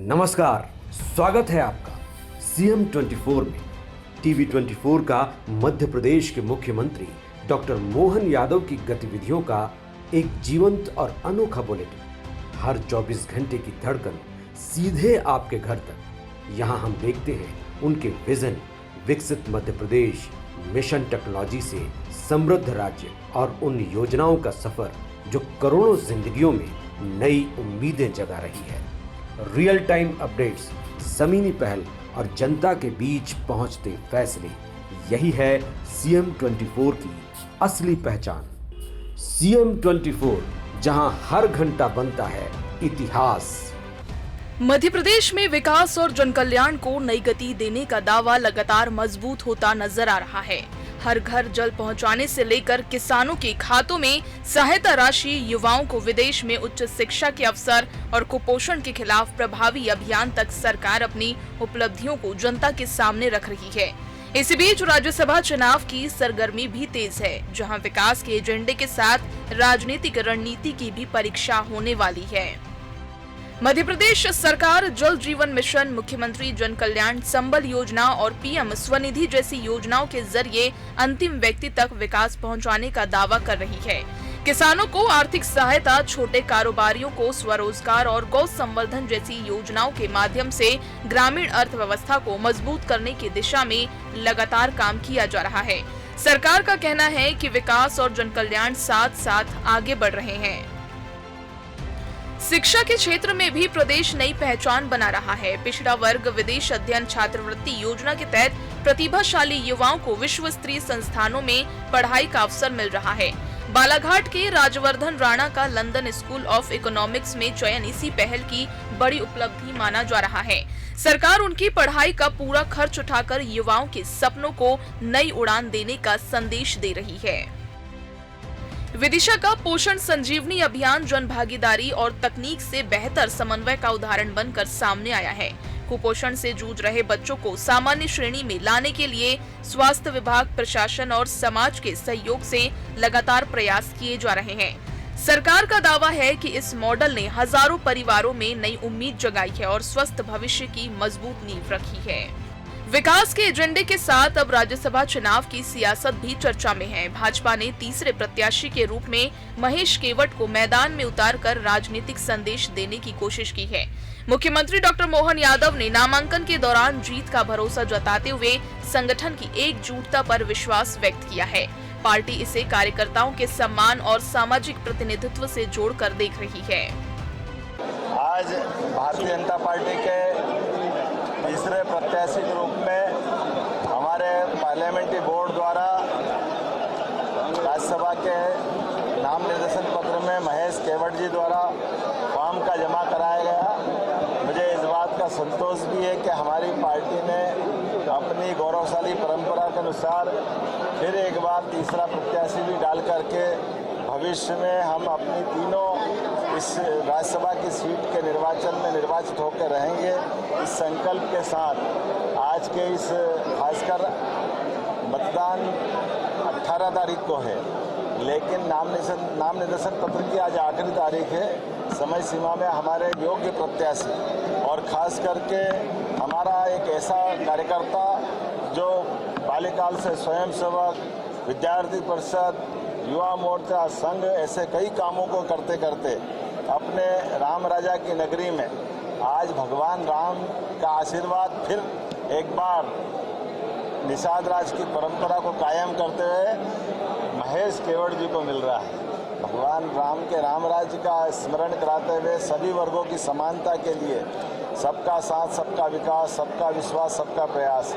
नमस्कार, स्वागत है आपका सीएम 24 में। टीवी 24 का मध्य प्रदेश के मुख्यमंत्री डॉक्टर मोहन यादव की गतिविधियों का एक जीवंत और अनोखा बुलेटिन। हर 24 घंटे की धड़कन सीधे आपके घर तक। यहाँ हम देखते हैं उनके विजन, विकसित मध्य प्रदेश, मिशन टेक्नोलॉजी से समृद्ध राज्य और उन योजनाओं का सफर जो करोड़ों जिंदगियों में नई उम्मीदें जगा रही है। रियल टाइम अपडेट्स, ज़मीनी पहल और जनता के बीच पहुंचते फैसले, यही है सीएम 24 की असली पहचान। सीएम 24, जहां हर घंटा बनता है इतिहास। मध्य प्रदेश में विकास और जनकल्याण को नई गति देने का दावा लगातार मजबूत होता नजर आ रहा है। हर घर जल पहुंचाने से लेकर किसानों के खातों में सहायता राशि, युवाओं को विदेश में उच्च शिक्षा के अवसर और कुपोषण के खिलाफ प्रभावी अभियान तक सरकार अपनी उपलब्धियों को जनता के सामने रख रही है। इसी बीच राज्यसभा चुनाव की सरगर्मी भी तेज है, जहां विकास के एजेंडे के साथ राजनीतिक रणनीति की भी परीक्षा होने वाली है। मध्य प्रदेश सरकार जल जीवन मिशन, मुख्यमंत्री जन कल्याण संबल योजना और पीएम स्वनिधि जैसी योजनाओं के जरिए अंतिम व्यक्ति तक विकास पहुंचाने का दावा कर रही है। किसानों को आर्थिक सहायता, छोटे कारोबारियों को स्वरोजगार और गौ संवर्धन जैसी योजनाओं के माध्यम से ग्रामीण अर्थव्यवस्था को मजबूत करने की दिशा में लगातार काम किया जा रहा है। सरकार का कहना है कि विकास और जन कल्याण साथ साथ आगे बढ़ रहे हैं। शिक्षा के क्षेत्र में भी प्रदेश नई पहचान बना रहा है। पिछड़ा वर्ग विदेश अध्ययन छात्रवृत्ति योजना के तहत प्रतिभाशाली युवाओं को विश्व स्तरीय संस्थानों में पढ़ाई का अवसर मिल रहा है। बालाघाट के राजवर्धन राणा का लंदन स्कूल ऑफ इकोनॉमिक्स में चयन इसी पहल की बड़ी उपलब्धि माना जा रहा है। सरकार उनकी पढ़ाई का पूरा खर्च उठाकर युवाओं के सपनों को नई उड़ान देने का संदेश दे रही है। विदिशा का पोषण संजीवनी अभियान जन भागीदारी और तकनीक से बेहतर समन्वय का उदाहरण बनकर सामने आया है। कुपोषण से जूझ रहे बच्चों को सामान्य श्रेणी में लाने के लिए स्वास्थ्य विभाग, प्रशासन और समाज के सहयोग से लगातार प्रयास किए जा रहे हैं। सरकार का दावा है कि इस मॉडल ने हजारों परिवारों में नई उम्मीद जगाई है और स्वस्थ भविष्य की मजबूत नींव रखी है। विकास के एजेंडे के साथ अब राज्यसभा चुनाव की सियासत भी चर्चा में है। भाजपा ने तीसरे प्रत्याशी के रूप में महेश केवट को मैदान में उतारकर राजनीतिक संदेश देने की कोशिश की है। मुख्यमंत्री डॉक्टर मोहन यादव ने नामांकन के दौरान जीत का भरोसा जताते हुए संगठन की एकजुटता पर विश्वास व्यक्त किया है। पार्टी इसे कार्यकर्ताओं के सम्मान और सामाजिक प्रतिनिधित्व से जोड़कर देख रही है। आज भारतीय जनता पार्टी के तीसरे प्रत्याशी के रूप में हमारे पार्लियामेंट्री बोर्ड द्वारा राज्यसभा के नाम निर्देशन पत्र में महेश केवट जी द्वारा फॉर्म का जमा कराया गया। मुझे इस बात का संतोष भी है कि हमारी पार्टी ने अपनी गौरवशाली परंपरा के अनुसार फिर एक बार तीसरा प्रत्याशी भी डाल करके भविष्य में हम अपनी तीनों इस राज्यसभा की सीट के निर्वाचन में निर्वाचित होकर रहेंगे। इस संकल्प के साथ आज के इस खासकर मतदान 18 तारीख को है, लेकिन नाम निर्देशन पत्र की आज आखिरी तारीख है। समय सीमा में हमारे योग्य प्रत्याशी और खास करके हमारा एक ऐसा कार्यकर्ता जो बाल्यकाल से स्वयंसेवक, विद्यार्थी परिषद, युवा मोर्चा, संघ, ऐसे कई कामों को करते करते अपने राम राजा की नगरी में आज भगवान राम का आशीर्वाद फिर एक बार निषाद राज की परंपरा को कायम करते हुए महेश केवट जी को मिल रहा है। भगवान राम के राम राज्य का स्मरण कराते हुए सभी वर्गों की समानता के लिए सबका साथ, सबका विकास, सबका विश्वास, सबका प्रयास।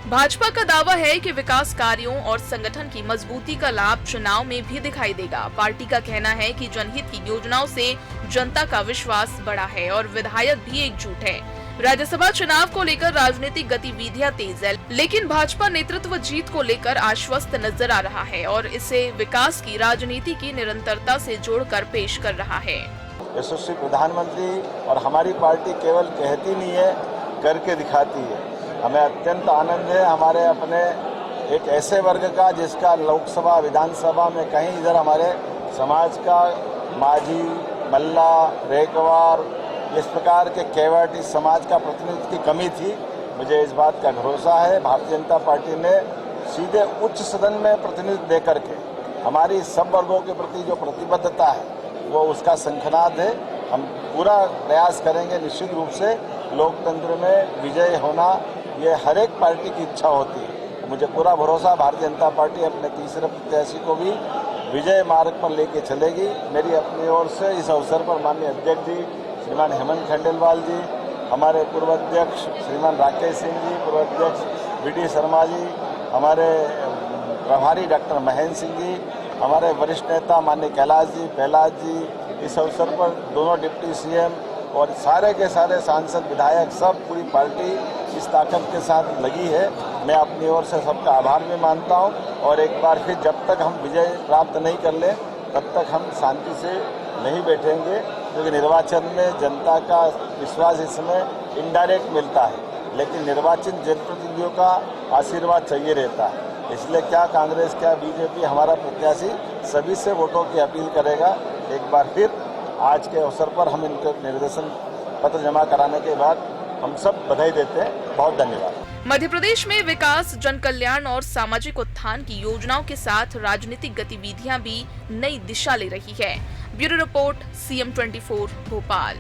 भाजपा का दावा है कि विकास कार्यों और संगठन की मजबूती का लाभ चुनाव में भी दिखाई देगा। पार्टी का कहना है कि जनहित की योजनाओं से जनता का विश्वास बढ़ा है और विधायक भी एकजुट है। राज्यसभा चुनाव को लेकर राजनीतिक गतिविधियां तेज है, लेकिन भाजपा नेतृत्व जीत को लेकर आश्वस्त नजर आ रहा है और इसे विकास की राजनीति की निरंतरता से जोड़कर पेश कर रहा है। यशस्वी प्रधानमंत्री और हमारी पार्टी केवल कहती नहीं है, करके दिखाती है। हमें अत्यंत आनंद है हमारे अपने एक ऐसे वर्ग का जिसका लोकसभा, विधानसभा में कहीं इधर हमारे समाज का माझी, मल्ला, रेकवार, इस प्रकार के केवट इस समाज का प्रतिनिधित्व की कमी थी। मुझे इस बात का भरोसा है भारतीय जनता पार्टी ने सीधे उच्च सदन में प्रतिनिधित्व दे करके हमारी सब वर्गों के प्रति जो प्रतिबद्धता है वो उसका शंखनाद है। हम पूरा प्रयास करेंगे। निश्चित रूप से लोकतंत्र में विजय होना ये हर एक पार्टी की इच्छा होती है। मुझे पूरा भरोसा भारतीय जनता पार्टी अपने तीसरे प्रत्याशी को भी विजय मार्ग पर लेके चलेगी। मेरी अपनी ओर से इस अवसर पर माननीय अध्यक्ष जी श्रीमान हेमंत खंडेलवाल जी, हमारे पूर्व अध्यक्ष श्रीमान राकेश सिंह जी, पूर्व अध्यक्ष वी.डी. शर्मा जी, हमारे प्रभारी डॉक्टर महेंद्र सिंह जी, हमारे वरिष्ठ नेता माननीय कैलाश जी, प्रहलाद जी, इस अवसर पर दोनों डिप्टी सीएम और सारे के सारे सांसद विधायक सब पूरी पार्टी इस ताकत के साथ लगी है। मैं अपनी ओर से सबका आभार भी मानता हूं और एक बार फिर जब तक हम विजय प्राप्त नहीं कर ले तब तक हम शांति से नहीं बैठेंगे, क्योंकि निर्वाचन में जनता का विश्वास इसमें इनडायरेक्ट मिलता है, लेकिन निर्वाचित जनप्रतिनिधियों का आशीर्वाद चाहिए रहता है। इसलिए क्या कांग्रेस क्या बीजेपी हमारा प्रत्याशी सभी से वोटों की अपील करेगा। एक बार फिर आज के अवसर पर हम इनके निर्देशन पत्र जमा कराने के बाद हम सब बधाई देते हैं। बहुत धन्यवाद। मध्य प्रदेश में विकास, जन कल्याण और सामाजिक उत्थान की योजनाओं के साथ राजनीतिक गतिविधियां भी नई दिशा ले रही है। Bureau report CM24 Bhopal.